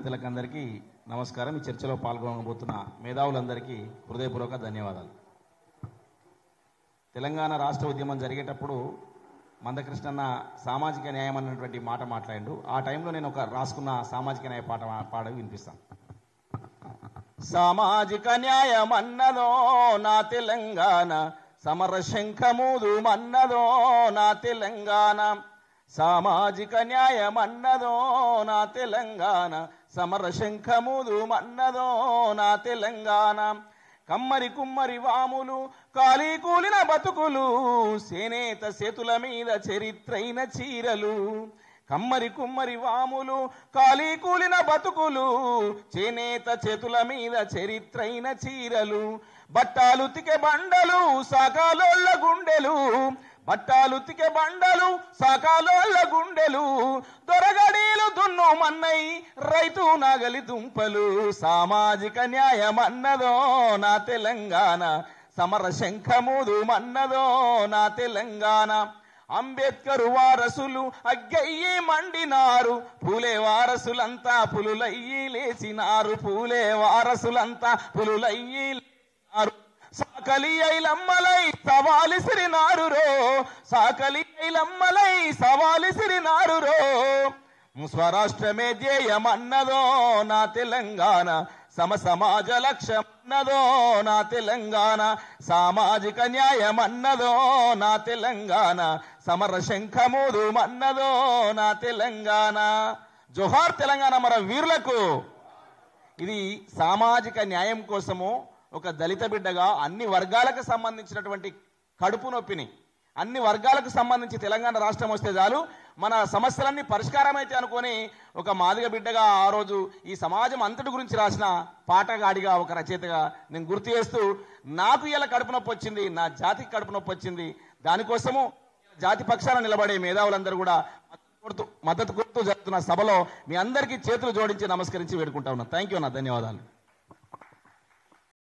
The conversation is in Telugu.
పెద్దలకందరికీ నమస్కారం. ఈ చర్చలో పాల్గొనబోతున్న మేధావులందరికీ హృదయపూర్వక ధన్యవాదాలు. తెలంగాణ రాష్ట్ర ఉద్యమం జరిగేటప్పుడు మందకృష్ణన్న సామాజిక న్యాయం అన్నటువంటి మాట మాట్లాడిండు. ఆ టైంలో నేను ఒక రాసుకున్న సామాజిక న్యాయ పాట పాడి వినిపిస్తాను. సామాజిక న్యాయం అన్నదో నా తెలంగాణ, సమర శంఖమూదు మన్నదో నా తెలంగాణ. సామాజిక న్యాయం అన్నదో నా తెలంగాణ, సమర శంఖమూదు మన్నదో నా తెలంగాణ. కమ్మరి కుమ్మరి వాములు కాలి కూలిన బతుకులు, చేనేత చేతుల మీద చరిత్రైన చీరలు. కమ్మరి కుమ్మరి వాములు కాలి కూలిన బతుకులు, చేనేత చేతుల మీద చరిత్రైన చీరలు. బట్టాలుతికే బండలు సాకాలోళ్ళ గుండెలు, బట్టాలుతికే బండలు సాకాలోళ్ళ గుండెలు. దొరగడీలు దున్ను మన్నై రైతు నాగలి దుంపలు. సామాజిక న్యాయం అన్నదో నా తెలంగాణ, సమర శంఖమూదు మన్నదో నా తెలంగాణ. అంబేద్కర్ వారసులు అగ్గయ్యి మండినారు, పూలే వారసులంతా పులులయ్యి లేచినారు. పూలే వారసులంతా పులులయ్యి లేచినారు. సాకలి ఐలమ్మలై సవాలిసిరినారు రో, సాకలి ఐలమ్మలై సవాలిసిరినారు రో. స్వరాష్ట్రమే ధ్యేయమన్నదో నా తెలంగాణ, సమాజ లక్ష్యమన్నదో నా తెలంగాణ. సామాజిక న్యాయమన్నదో నా తెలంగాణ, సమర శంఖమూదు మన్నదో నా తెలంగాణ. జోహార్ తెలంగాణ మన వీరులకు. ఇది సామాజిక న్యాయం కోసము ఒక దళిత బిడ్డగా అన్ని వర్గాలకు సంబంధించినటువంటి కడుపు నొప్పిని, అన్ని వర్గాలకు సంబంధించి తెలంగాణ రాష్ట్రం వస్తే చాలు మన సమస్యలన్నీ పరిష్కారం అయితే అనుకొని ఒక మాదిగ బిడ్డగా ఆ రోజు ఈ సమాజం అంతటి గురించి రాసిన పాటగాడిగా, ఒక రచయితగా నేను గుర్తు చేస్తూ, నాకు ఇలా కడుపు నొప్పి వచ్చింది, నా జాతికి కడుపు నొప్పి వచ్చింది, దానికోసము జాతి పక్షాన నిలబడే మేధావులందరూ కూడా మద్దతు కొడుతూ జరుగుతున్న సభలో మీ అందరికీ చేతులు జోడించి నమస్కరించి వేడుకుంటా ఉన్నా. థ్యాంక్ యూ అన్న, ధన్యవాదాలు.